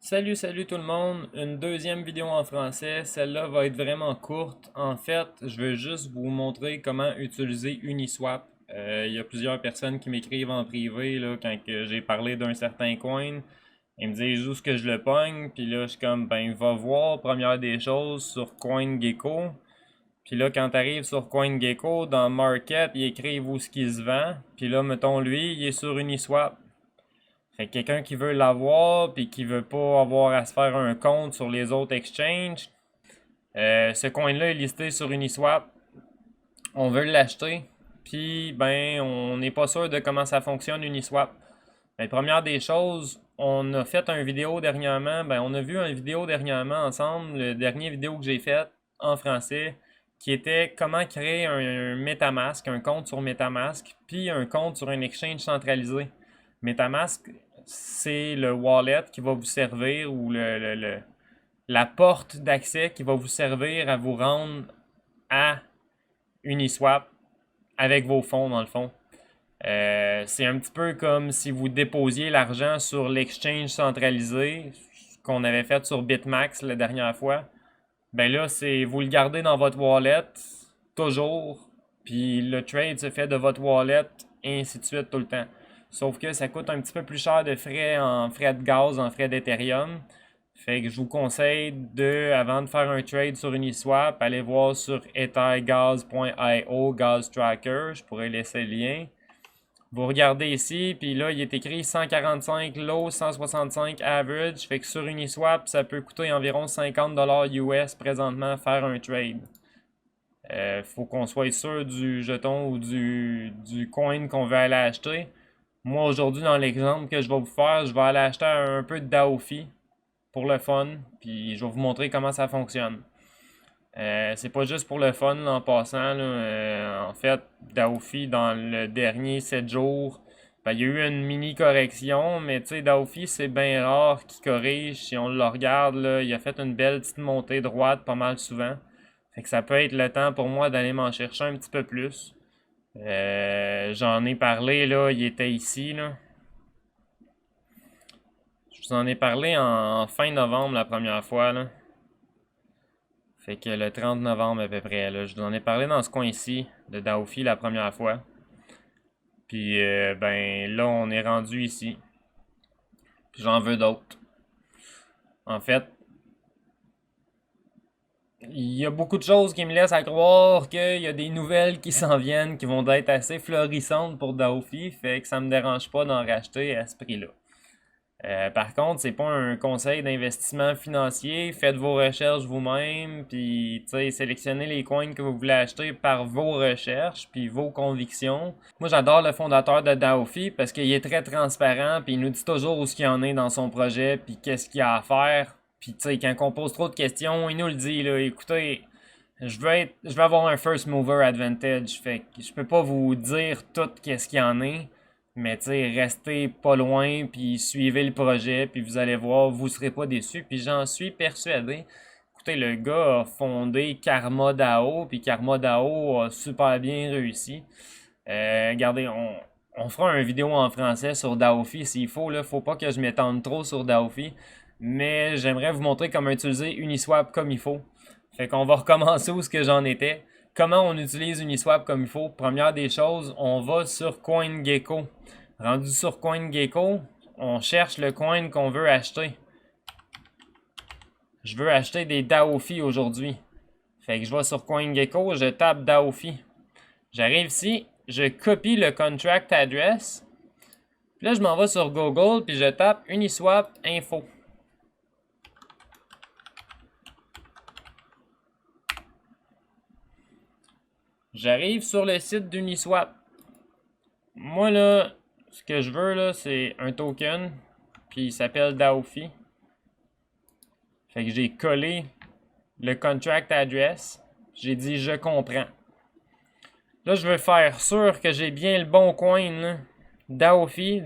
Salut tout le monde, une deuxième vidéo en français, celle-là va être vraiment courte. En fait, je veux juste vous montrer comment utiliser Uniswap. Il y a plusieurs personnes qui m'écrivent en privé là, quand que j'ai parlé d'un certain coin. Ils me disent où est-ce que je le pogne, puis là je suis comme ben va voir première des choses sur CoinGecko. Puis là quand tu arrives sur CoinGecko, dans Market, ils écrivent où ce qui se vend. Puis là mettons lui, il est sur Uniswap. Fait que quelqu'un qui veut l'avoir puis qui veut pas avoir à se faire un compte sur les autres exchanges, ce coin-là est listé sur Uniswap. On veut l'acheter, puis ben on n'est pas sûr de comment ça fonctionne Uniswap. Ben, première des choses, on a fait une vidéo dernièrement, ben on a vu une vidéo dernièrement ensemble, le dernier vidéo que j'ai fait en français, qui était comment créer un MetaMask, un compte sur MetaMask, puis un compte sur un exchange centralisé. MetaMask, c'est le wallet qui va vous servir ou la porte d'accès qui va vous servir à vous rendre à Uniswap avec vos fonds dans le fond. C'est un petit peu comme si vous déposiez l'argent sur l'exchange centralisé qu'on avait fait sur BitMax la dernière fois. Ben là, c'est vous le gardez dans votre wallet toujours, puis le trade se fait de votre wallet et ainsi de suite tout le temps. Sauf que ça coûte un petit peu plus cher de frais en frais de gaz, en frais d'Ethereum. Fait que je vous conseille de, avant de faire un trade sur Uniswap, aller voir sur ethergaz.io, Gaz Tracker. Je pourrais laisser le lien. Vous regardez ici, puis là, il est écrit 145 low, 165 average. Fait que sur Uniswap, ça peut coûter environ 50$ US présentement faire un trade. Faut qu'on soit sûr du jeton ou du coin qu'on veut aller acheter. Moi, aujourd'hui, dans l'exemple que je vais vous faire, je vais aller acheter un peu de Daofi pour le fun, puis je vais vous montrer comment ça fonctionne. C'est pas juste pour le fun là, en passant. Là, en fait, Daofi, dans le dernier 7 jours, ben, il y a eu une mini correction, mais tu sais, Daofi, c'est bien rare qu'il corrige. Si on le regarde, là, il a fait une belle petite montée droite pas mal souvent. Fait que ça peut être le temps pour moi d'aller m'en chercher un petit peu plus. J'en ai parlé, là, il était ici, là. Je vous en ai parlé en fin novembre la première fois, là. Fait que le 30 novembre à peu près, là, je vous en ai parlé dans ce coin-ci de Daofi la première fois. Puis ben là, on est rendu ici. Puis j'en veux d'autres. En fait, il y a beaucoup de choses qui me laissent à croire qu'il y a des nouvelles qui s'en viennent qui vont être assez florissantes pour Daofi. Fait que ça me dérange pas d'en racheter à ce prix-là. Par contre, c'est pas un conseil d'investissement financier. Faites vos recherches vous-même, puis sélectionnez les coins que vous voulez acheter par vos recherches, puis vos convictions. Moi, j'adore le fondateur de Daofi parce qu'il est très transparent, puis il nous dit toujours où ce qu'il en est dans son projet, puis qu'est-ce qu'il y a à faire. Puis quand on pose trop de questions, il nous le dit là. Écoutez, je veux avoir un first mover advantage. Fait que je peux pas vous dire tout qu'est-ce qu'il y en est. Mais tu sais, restez pas loin, puis suivez le projet, puis vous allez voir, vous serez pas déçus. Puis j'en suis persuadé. Écoutez, le gars a fondé Karma DAO, puis Karma DAO a super bien réussi. Regardez, on fera une vidéo en français sur Daofi s'il faut, là. Faut pas que je m'étende trop sur Daofi. Mais j'aimerais vous montrer comment utiliser Uniswap comme il faut. Fait qu'on va recommencer où ce que j'en étais. Comment on utilise Uniswap comme il faut? Première des choses, on va sur CoinGecko. Rendu sur CoinGecko, on cherche le coin qu'on veut acheter. Je veux acheter des Daofi aujourd'hui. Fait que je vais sur CoinGecko, je tape Daofi. J'arrive ici, je copie le contract address. Puis là, je m'en vais sur Google, puis je tape Uniswap info. J'arrive sur le site d'Uniswap. Moi, là, ce que je veux, là, c'est un token, puis il s'appelle Daofi. Fait que j'ai collé le contract address. J'ai dit je comprends. Là, je veux faire sûr que j'ai bien le bon coin, là. Daofi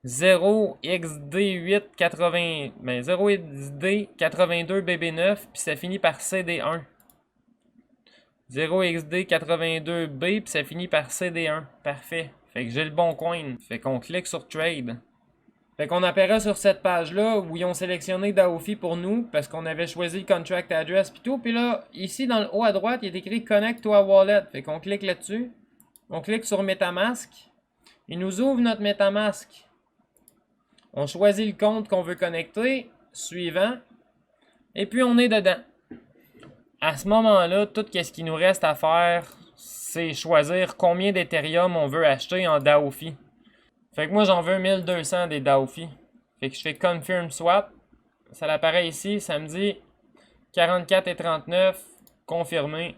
0xd880, ben 0xd82bb9, puis ça finit par CD1. 0xd82b, puis ça finit par CD1. Parfait. Fait que j'ai le bon coin. Fait qu'on clique sur Trade. Fait qu'on apparaît sur cette page-là où ils ont sélectionné Daofi pour nous parce qu'on avait choisi le contract address pis tout. Puis là, ici dans le haut à droite, il est écrit Connect to a wallet. Fait qu'on clique là-dessus. On clique sur MetaMask. Il nous ouvre notre MetaMask. On choisit le compte qu'on veut connecter. Suivant. Et puis on est dedans. À ce moment-là, tout ce qu'il nous reste à faire, c'est choisir combien d'Ethereum on veut acheter en Daofi. Fait que moi, j'en veux 1200 des Daofi. Fait que je fais Confirm Swap. Ça apparaît ici, ça me dit 44,39, confirmé.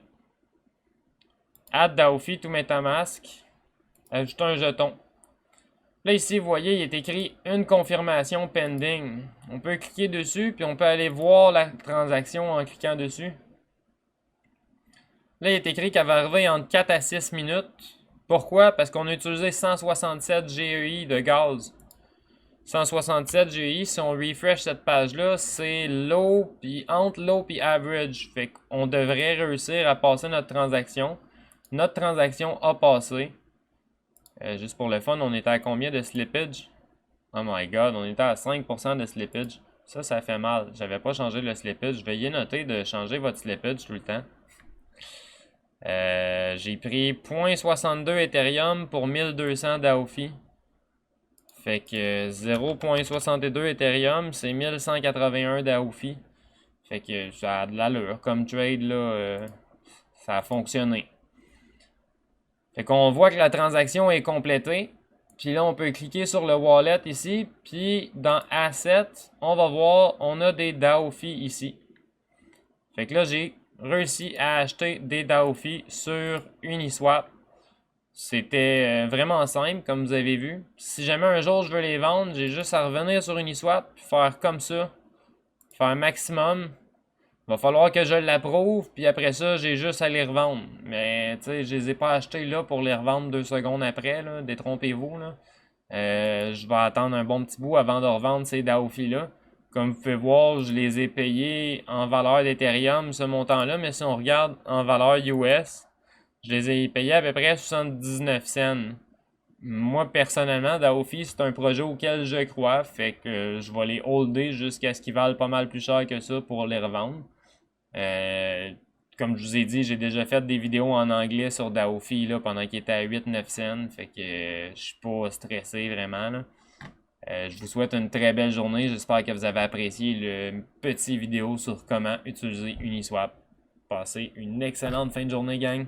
Add Daofi to MetaMask. Ajouter un jeton. Là, ici, vous voyez, il est écrit une confirmation pending. On peut cliquer dessus, puis on peut aller voir la transaction en cliquant dessus. Là, il est écrit qu'elle va arriver entre 4 à 6 minutes. Pourquoi? Parce qu'on a utilisé 167 GEI de gaz. 167 GEI, si on refresh cette page-là, c'est low, puis entre low puis average. Fait qu'on devrait réussir à passer notre transaction. Notre transaction a passé. Juste pour le fun, on était à combien de slippage? Oh my god, on était à 5% de slippage. Ça fait mal. J'avais pas changé le slippage. Veuillez noter de changer votre slippage tout le temps. J'ai pris 0.62 Ethereum pour 1200 Daofi. Fait que 0.62 Ethereum, c'est 1181 Daofi. Fait que ça a de l'allure. Comme trade, là, ça a fonctionné. Fait qu'on voit que la transaction est complétée. Puis là, on peut cliquer sur le wallet ici. Puis dans Assets, on va voir, on a des Daofi ici. Fait que là, j'ai réussi à acheter des Daofi sur Uniswap. C'était vraiment simple, comme vous avez vu. Si jamais un jour je veux les vendre, j'ai juste à revenir sur Uniswap, faire comme ça, faire un maximum. Il va falloir que je l'approuve, puis après ça, j'ai juste à les revendre. Mais, tu sais, je les ai pas achetés là pour les revendre 2 secondes après, là. Détrompez-vous, là. Je vais attendre un bon petit bout avant de revendre ces Daofi-là. Comme vous pouvez voir, je les ai payés en valeur d'Ethereum, ce montant-là, mais si on regarde en valeur US, je les ai payés à peu près 79 cents. Moi, personnellement, Daofi, c'est un projet auquel je crois, fait que je vais les holder jusqu'à ce qu'ils valent pas mal plus cher que ça pour les revendre. Comme je vous ai dit, j'ai déjà fait des vidéos en anglais sur Daofi là, pendant qu'il était à 8-9 cents, fait que je suis pas stressé vraiment, là. Je vous souhaite une très belle journée. J'espère que vous avez apprécié le petit vidéo sur comment utiliser Uniswap. Passez une excellente fin de journée, gang!